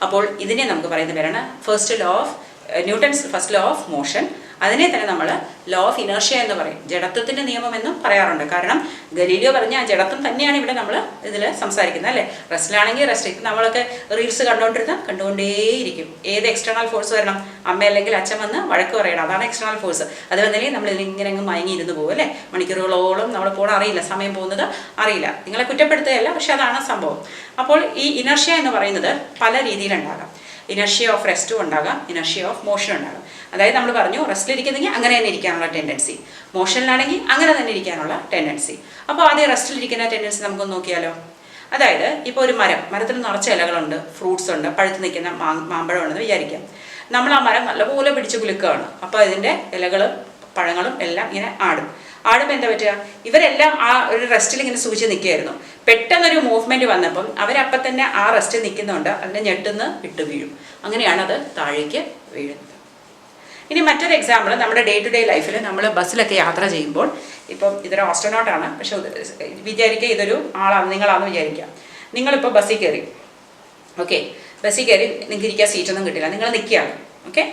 അപ്പോൾ ഇതിനെ നമുക്ക് പറയുന്ന പേരാണ് Newton's first law of motion. അതിനെ തന്നെ നമ്മൾ ലോ ഓഫ് ഇനർഷ്യ എന്ന് പറയും, ജഡത്വത്തിൻ്റെ നിയമം എന്നും പറയാറുണ്ട്. കാരണം ഗലീലിയോ പറഞ്ഞ ആ ജഡത്വം തന്നെയാണ് ഇവിടെ നമ്മൾ ഇതിൽ സംസാരിക്കുന്നത് അല്ലേ. റെസ്റ്റിലാണെങ്കിൽ റെസ്റ്റ്. ഇപ്പം നമ്മളൊക്കെ റീൽസ് കണ്ടുകൊണ്ടേയിരിക്കും. ഏത് എക്സ്റ്റേണൽ ഫോഴ്സ് വരണം? അമ്മ അല്ലെങ്കിൽ അച്ഛൻ വന്ന് വഴക്ക് പറയണം, അതാണ് എക്സ്റ്റേണൽ ഫോഴ്സ്. അത് വന്നില്ലെങ്കിൽ നമ്മൾ ഇതിങ്ങനെ അങ്ങ് മയങ്ങിയിരുന്ന് പോകും അല്ലേ. മണിക്കൂറുകളോളം നമ്മൾ പോകണം, അറിയില്ല, സമയം പോകുന്നത് അറിയില്ല. നിങ്ങളെ കുറ്റപ്പെടുത്തുകയല്ല, പക്ഷെ അതാണ് സംഭവം. അപ്പോൾ ഈ ഇനർഷ്യ എന്ന് പറയുന്നത് പല രീതിയിലുണ്ടാകാം. ഇനർഷ്യ ഓഫ് റെസ്റ്റും ഉണ്ടാകാം, ഇനർഷ്യ ഓഫ് മോഷൻ ഉണ്ടാകാം. അതായത് നമ്മൾ പറഞ്ഞു, റെസ്റ്റിലിരിക്കുന്നെങ്കിൽ അങ്ങനെ തന്നെ ഇരിക്കാനുള്ള ടെൻഡൻസി, മോഷനിലാണെങ്കിൽ അങ്ങനെ തന്നെ ഇരിക്കാനുള്ള ടെൻഡൻസി. അപ്പോൾ ആദ്യം റെസ്റ്റിലിരിക്കുന്ന ടെൻഡൻസി നമുക്കൊന്ന് നോക്കിയാലോ. അതായത് ഇപ്പോൾ ഒരു മരത്തിൽ നിറച്ച ഇലകളുണ്ട്, ഫ്രൂട്ട്സ് ഉണ്ട്, പഴുത്ത് നിൽക്കുന്ന മാമ്പഴം ഉണ്ടെന്ന് വിചാരിക്കാം. നമ്മൾ ആ മരം നല്ലപോലെ പിടിച്ച് കുലുക്കുകയാണ്. അപ്പോൾ ഇതിൻ്റെ ഇലകളും പഴങ്ങളും എല്ലാം ഇങ്ങനെ ആടുമ്പോൾ എന്താ പറ്റുക? ഇവരെല്ലാം ആ ഒരു റെസ്റ്റിൽ ഇങ്ങനെ സൂചിച്ച് നിൽക്കുകയായിരുന്നു. പെട്ടെന്നൊരു മൂവ്മെൻറ്റ് വന്നപ്പം അവരപ്പം തന്നെ ആ റെസ്റ്റിൽ നിൽക്കുന്നുണ്ട്, അതിൻ്റെ ഞെട്ടുന്ന് വിട്ടു വീഴും. അങ്ങനെയാണ് അത് താഴേക്ക് വീഴുന്നത്. ഇനി മറ്റൊരു എക്സാമ്പിൾ, നമ്മുടെ ഡേ ടു ഡേ ലൈഫിൽ നമ്മൾ ബസ്സിലൊക്കെ യാത്ര ചെയ്യുമ്പോൾ, ഇപ്പം ഇതൊരു ആസ്ട്രോനോട്ടാണ്, പക്ഷെ വിചാരിക്കുക ഇതൊരു ആളാണ്, നിങ്ങളാണെന്ന് വിചാരിക്കുക. നിങ്ങളിപ്പോൾ ബസ്സിൽ കയറി. ഓക്കെ, ബസ്സിൽ കയറി നിങ്ങൾക്ക് ഇരിക്കാൻ സീറ്റൊന്നും കിട്ടില്ല, നിങ്ങൾ നിൽക്കുകയാണ്. ഓക്കെ,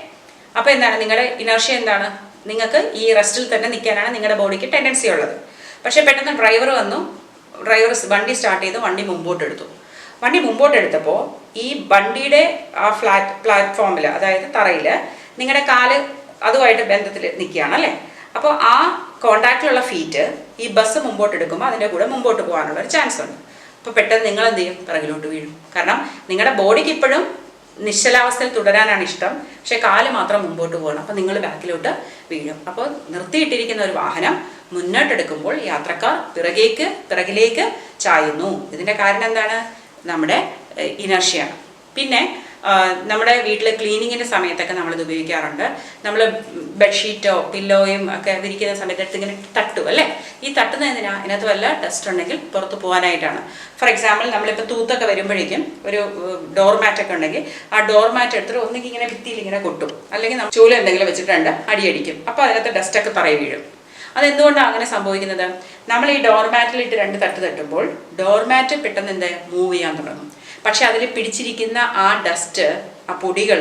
അപ്പോൾ എന്താണ് നിങ്ങളുടെ ഇനർഷ്യ? എന്താണ്? നിങ്ങൾക്ക് ഈ റെസ്റ്റിൽ തന്നെ നിൽക്കാനാണ് നിങ്ങളുടെ ബോഡിക്ക് ടെൻഡൻസി ഉള്ളത്. പക്ഷേ പെട്ടെന്ന് ഡ്രൈവർ വന്നു, വണ്ടി സ്റ്റാർട്ട് ചെയ്ത് വണ്ടി മുമ്പോട്ടെടുത്തു. വണ്ടി മുമ്പോട്ടെടുത്തപ്പോൾ ഈ വണ്ടിയുടെ ആ പ്ലാറ്റ്ഫോമിൽ, അതായത് തറയിൽ നിങ്ങളുടെ കാല് അതുമായിട്ട് ബന്ധത്തിൽ നിൽക്കുകയാണ് അല്ലേ. അപ്പോൾ ആ കോണ്ടാക്റ്റിലുള്ള ഫീറ്റ് ഈ ബസ് മുമ്പോട്ടെടുക്കുമ്പോൾ അതിൻ്റെ കൂടെ മുമ്പോട്ട് പോകാനുള്ള ഒരു ചാൻസ് ഉണ്ട്. അപ്പോൾ പെട്ടെന്ന് നിങ്ങൾ എന്ത് ചെയ്യും? പിറകിലോട്ട് വീഴും. കാരണം നിങ്ങളുടെ ബോഡിക്ക് ഇപ്പോഴും നിശ്ചലാവസ്ഥയിൽ തുടരാനാണ് ഇഷ്ടം, പക്ഷേ കാല് മാത്രം മുമ്പോട്ട് പോകണം. അപ്പോൾ നിങ്ങൾ ബാക്കിലോട്ട് വീഴും. അപ്പോൾ നിർത്തിയിട്ടിരിക്കുന്ന ഒരു വാഹനം മുന്നോട്ടെടുക്കുമ്പോൾ യാത്രക്കാർ പിറകിലേക്ക് ചായുന്നു. ഇതിൻ്റെ കാരണം എന്താണ്? നമ്മുടെ ഇനർഷ്യയാണ്. പിന്നെ നമ്മുടെ വീട്ടിൽ ക്ലീനിങ്ങിൻ്റെ സമയത്തൊക്കെ നമ്മളിത് ഉപയോഗിക്കാറുണ്ട്. നമ്മൾ ബെഡ്ഷീറ്റോ പില്ലോയും ഒക്കെ വിരിക്കുന്ന സമയത്ത് എടുത്ത് ഇങ്ങനെ തട്ടും അല്ലേ. ഈ തട്ടുന്ന എന്തിനാണ്? ഇതിനകത്ത് വല്ല ഡസ്റ്റ് ഉണ്ടെങ്കിൽ പുറത്ത് പോകാനായിട്ടാണ്. ഫോർ എക്സാമ്പിൾ, നമ്മളിപ്പോൾ തൂത്തൊക്കെ വരുമ്പോഴേക്കും ഒരു ഡോർമാറ്റൊക്കെ ഉണ്ടെങ്കിൽ ആ ഡോർമാറ്റ് എടുത്തിട്ട് ഒന്നെങ്കിൽ ഇങ്ങനെ ഭിത്തിയിൽ ഇങ്ങനെ കൊട്ടും, അല്ലെങ്കിൽ നമ്മൾ ചൂല എന്തെങ്കിലും വെച്ചിട്ട് അടിയടിക്കും. അപ്പോൾ അതിനകത്ത് ഡസ്റ്റൊക്കെ പറയി വീഴും. അതെന്തുകൊണ്ടാണ് അങ്ങനെ സംഭവിക്കുന്നത്? നമ്മൾ ഈ ഡോർമാറ്റിലിട്ട് 2 തട്ട് തട്ടുമ്പോൾ ഡോർമാറ്റ് പെട്ടെന്ന് മൂവ് ചെയ്യാൻ തുടങ്ങും. പക്ഷെ അതിൽ പിടിച്ചിരിക്കുന്ന ആ ഡസ്റ്റ്, ആ പൊടികൾ,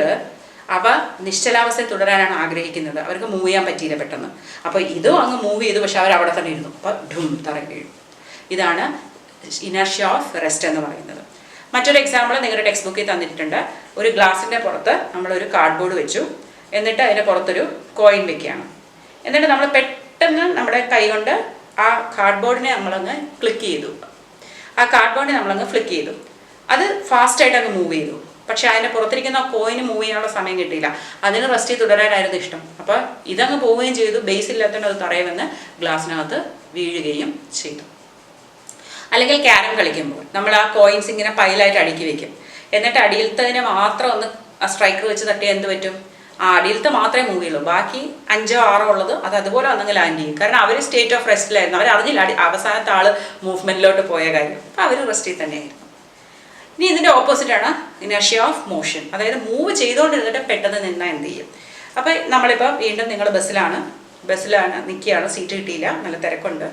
അവ നിശ്ചലാവസ്ഥയിൽ തുടരാനാണ് ആഗ്രഹിക്കുന്നത്. അവർക്ക് മൂവ് ചെയ്യാൻ പറ്റിയില്ല പെട്ടെന്ന്. അപ്പോൾ ഇതും അങ്ങ് മൂവ് ചെയ്തു, പക്ഷെ അവർ അവിടെ തന്നെ ഇരുന്നു. അപ്പോൾ തറ വീഴും. ഇതാണ് ഇനർഷ്യ ഓഫ് റെസ്റ്റ് എന്ന് പറയുന്നത്. മറ്റൊരു എക്സാമ്പിൾ നിങ്ങളുടെ ടെക്സ്റ്റ് ബുക്കിൽ തന്നിട്ടുണ്ട്. ഒരു ഗ്ലാസിൻ്റെ പുറത്ത് നമ്മളൊരു കാർഡ്ബോർഡ് വെച്ചു, എന്നിട്ട് അതിൻ്റെ പുറത്തൊരു കോയിൻ വെക്കുകയാണ്. എന്നിട്ട് നമ്മൾ പെട്ടെന്ന് നമ്മുടെ കൈ കൊണ്ട് ആ കാർഡ്ബോർഡിനെ നമ്മളങ്ങ് ക്ലിക്ക് ചെയ്തു. ആ കാർഡ്ബോർഡിനെ നമ്മളങ്ങ് ഫ്ലിക്ക് ചെയ്തു. അത് ഫാസ്റ്റായിട്ട് അങ്ങ് മൂവ് ചെയ്തു. പക്ഷെ അതിൻ്റെ പുറത്തിരിക്കുന്ന ആ കോയിന് മൂവ് ചെയ്യാനുള്ള സമയം കിട്ടിയില്ല. അതിന് റെസ്റ്റ് തുടരാനായിരുന്നു ഇഷ്ടം. അപ്പോൾ ഇതങ്ങ് പോവുകയും ചെയ്തു. ബേസ് ഇല്ലാത്തതുകൊണ്ട് അത് തറയുമെന്ന് ഗ്ലാസ്സിനകത്ത് വീഴുകയും ചെയ്തു. അല്ലെങ്കിൽ ക്യാരം കളിക്കുമ്പോൾ നമ്മൾ ആ കോയിൻസ് ഇങ്ങനെ പൈലായിട്ട് അടുക്കി വെക്കും. എന്നിട്ട് അടിയിലത്തതിനെ മാത്രം ഒന്ന് ആ സ്ട്രൈക്കർ വെച്ച് തട്ടിയാൽ എന്ത് പറ്റും? ആ അടിയിലത്തെ മാത്രമേ മൂവ് ചെയ്യുള്ളൂ. ബാക്കി 5ഓ 6ഓ ഉള്ളത് അത് അതുപോലെ വന്നെങ്കിൽ ലാൻഡ് ചെയ്യും. കാരണം അവർ സ്റ്റേറ്റ് ഓഫ് റെസ്റ്റിലായിരുന്നു. അവരറിഞ്ഞില്ല അവസാനത്തെ ആൾ മൂവ്മെൻറ്റിലോട്ട് പോയ കാര്യം. അപ്പോൾ അവർ റെസ്റ്റിൽ തന്നെയായിരുന്നു. ഇനി ഇതിൻ്റെ ഓപ്പോസിറ്റാണ് ഇനർഷ്യ ഓഫ് മോഷൻ. അതായത് മൂവ് ചെയ്തുകൊണ്ടിരുന്നിട്ട് പെട്ടെന്ന് നിന്നാൽ എന്ത് ചെയ്യും? അപ്പോൾ നമ്മളിപ്പോൾ വീണ്ടും നിങ്ങൾ ബസ്സിലാണ് നിൽക്കുകയാണ്, സീറ്റ് കിട്ടിയില്ല, നല്ല തിരക്കുണ്ട്,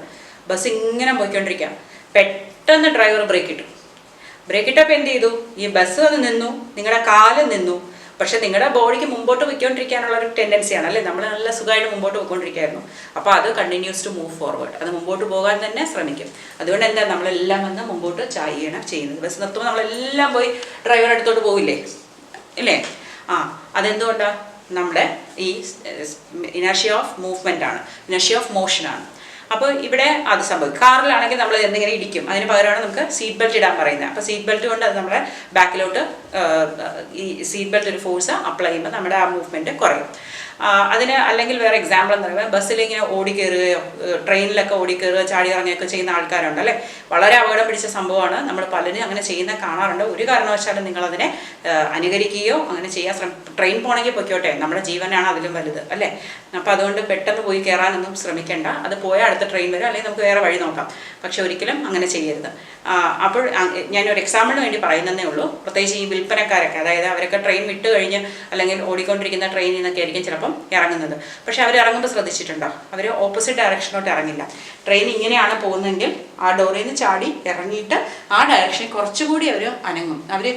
ബസ് ഇങ്ങനെ പോയിക്കൊണ്ടിരിക്കുക. പെട്ടെന്ന് ഡ്രൈവർ ബ്രേക്ക് ഇട്ടപ്പോൾ എന്ത് ചെയ്തു? ഈ ബസ് വന്ന് നിന്നു, നിങ്ങളുടെ കാല് നിന്നു. പക്ഷെ നിങ്ങളുടെ ബോഡിക്ക് മുമ്പോട്ട് പോയിക്കൊണ്ടിരിക്കാനുള്ള ഒരു ടെൻഡൻസിയാണ് അല്ലേ? നമ്മൾ നല്ല സുഖമായിട്ട് മുമ്പോട്ട് പോയിക്കൊണ്ടിരിക്കുകയായിരുന്നു. അപ്പോൾ അത് കണ്ടിന്യൂസ് ടു മൂവ് ഫോർവേഡ്, അത് മുമ്പോട്ട് പോകാൻ തന്നെ ശ്രമിക്കും. അതുകൊണ്ട് എന്താ നമ്മളെല്ലാം വന്ന് മുമ്പോട്ട് ചായുകയാണ് ചെയ്യുന്നത്. ബസ് നിർത്തുമ്പോൾ നമ്മളെല്ലാം പോയി ഡ്രൈവറുടെ അടുത്തോട്ട് പോവില്ലേ? ഇല്ലേ? അതെന്തുകൊണ്ടാണ്? നമ്മുടെ ഈ ഇനർഷ്യ ഓഫ് മൂവ്മെൻ്റ് ആണ്, ഇനർഷ്യ ഓഫ് മോഷനാണ്. അപ്പോൾ ഇവിടെ അത് സംഭവിക്കും. കാറിലാണെങ്കിൽ നമ്മൾ എന്തെങ്കിലും ഇടിക്കും, അതിന് പകരമാണ് നമുക്ക് സീറ്റ് ബെൽറ്റ് ഇടാൻ പറയുന്നത്. അപ്പോൾ സീറ്റ് ബെൽറ്റ് കൊണ്ട് അത് നമ്മുടെ ബാക്കിലോട്ട് ഈ സീറ്റ് ബെൽറ്റ് ഒരു ഫോഴ്സ് അപ്ലൈ ചെയ്യുമ്പോൾ നമ്മുടെ ആ മൂവ്മെൻറ്റ് കുറയും. അതിന് അല്ലെങ്കിൽ വേറെ എക്സാമ്പിൾ എന്ന് പറയുമ്പോൾ ബസ്സിലിങ്ങനെ ഓടിക്കയറുകയോ ട്രെയിനിലൊക്കെ ഓടിക്കയറുകയോ ചാടി ഇറങ്ങുകയൊക്കെ ചെയ്യുന്ന ആൾക്കാരുണ്ട് അല്ലേ? വളരെ അപകടം പിടിച്ച സംഭവമാണ്. നമ്മൾ പലരും അങ്ങനെ ചെയ്യുന്ന കാണാറുണ്ട്. ഒരു കാരണവശാലും നിങ്ങളതിനെ അനുകരിക്കുകയോ അങ്ങനെ ചെയ്യാൻ ട്രെയിൻ പോകണമെങ്കിൽ പൊയ്ക്കോട്ടെ, നമ്മുടെ ജീവനാണ് അതിലും വലുത് അല്ലേ? അപ്പോൾ അതുകൊണ്ട് പെട്ടെന്ന് പോയി കയറാനൊന്നും ശ്രമിക്കേണ്ട. അത് പോയാൽ അടുത്ത ട്രെയിൻ വരും, അല്ലെങ്കിൽ നമുക്ക് വേറെ വഴി നോക്കാം. പക്ഷെ ഒരിക്കലും അങ്ങനെ ചെയ്യരുത്. അപ്പോൾ ഞാനൊരു എക്സാമ്പിളിന് വേണ്ടി പറയുന്നതേ ഉള്ളൂ. പ്രത്യേകിച്ച് ഈ വിൽപ്പനക്കാരൊക്കെ, അതായത് അവരൊക്കെ ട്രെയിൻ വിട്ട് കഴിഞ്ഞ് അല്ലെങ്കിൽ ഓടിക്കൊണ്ടിരിക്കുന്ന ട്രെയിനിൽ നിന്നൊക്കെ ആയിരിക്കും ചിലപ്പം ഇറങ്ങുന്നത്. പക്ഷെ അവർ ഇറങ്ങുമ്പോൾ ശ്രദ്ധിച്ചിട്ടുണ്ടോ? അവർ ഓപ്പോസിറ്റ് ഡയറക്ഷനോട്ട് ഇറങ്ങില്ല. ട്രെയിൻ ഇങ്ങനെയാണ് പോകുന്നതെങ്കിൽ ആ ഡോറിൽ നിന്ന് ചാടി ഇറങ്ങിയിട്ട് ആ ഡയറക്ഷനിൽ കുറച്ചുകൂടി അവർ അനങ്ങും. അവർ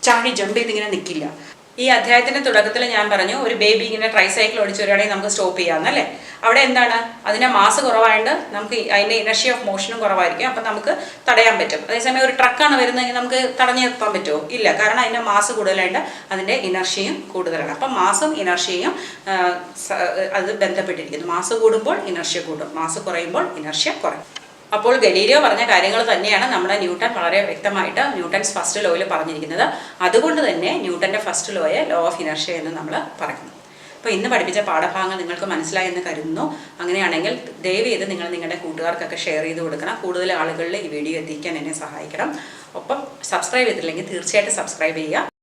ചാടി ജമ്പ് ചെയ്ത് ഇങ്ങനെ നിൽക്കില്ല. ഈ അധ്യായത്തിൻ്റെ തുടക്കത്തിൽ ഞാൻ പറഞ്ഞു, ഒരു ബേബി ഇങ്ങനെ ട്രൈസൈക്കിൾ ഓടിച്ച് വരികയാണെങ്കിൽ നമുക്ക് സ്റ്റോപ്പ് ചെയ്യാമെന്നല്ലേ? അവിടെ എന്താണ്? അതിൻ്റെ മാസ് കുറവായതുകൊണ്ട് നമുക്ക് അതിൻ്റെ ഇനർഷ്യ ഓഫ് മോഷനും കുറവായിരിക്കും. അപ്പം നമുക്ക് തടയാൻ പറ്റും. അതേസമയം ഒരു ട്രക്കാണ് വരുന്നതെങ്കിൽ നമുക്ക് തടഞ്ഞു നിർത്താൻ പറ്റുമോ? ഇല്ല. കാരണം അതിൻ്റെ മാസ് കൂടുതലായിട്ട് അതിൻ്റെ ഇനർഷ്യയും കൂടുതലാണ്. അപ്പം മാസും ഇനർഷ്യയും അത് ബന്ധപ്പെട്ടിരിക്കുന്നു. മാസ് കൂടുമ്പോൾ ഇനർഷ്യ കൂടും, മാസ് കുറയുമ്പോൾ ഇനർഷ്യ കുറയും. അപ്പോൾ ഗലീലിയോ പറഞ്ഞ കാര്യങ്ങൾ തന്നെയാണ് നമ്മുടെ ന്യൂട്ടൺ വളരെ വ്യക്തമായിട്ട് ന്യൂട്ടൺസ് ഫസ്റ്റ് ലോയിൽ പറഞ്ഞിരിക്കുന്നത്. അതുകൊണ്ട് തന്നെ ന്യൂട്ടൻ്റെ ഫസ്റ്റ് ലോയെ ലോ ഓഫ് ഇനർഷ്യ എന്ന് നമ്മൾ പറയുന്നു. അപ്പോൾ ഇന്ന് പഠിപ്പിച്ച പാഠഭാഗങ്ങൾ നിങ്ങൾക്ക് മനസ്സിലായി എന്ന് കരുതുന്നു. അങ്ങനെയാണെങ്കിൽ ദയവ് ചെയ്ത് നിങ്ങൾ നിങ്ങളുടെ കൂട്ടുകാർക്കൊക്കെ ഷെയർ ചെയ്ത് കൊടുക്കണം. കൂടുതൽ ആളുകളിൽ ഈ വീഡിയോ എത്തിക്കാൻ എന്നെ സഹായിക്കണം. ഒപ്പം സബ്സ്ക്രൈബ് ചെയ്തിട്ടില്ലെങ്കിൽ തീർച്ചയായിട്ടും സബ്സ്ക്രൈബ് ചെയ്യുക.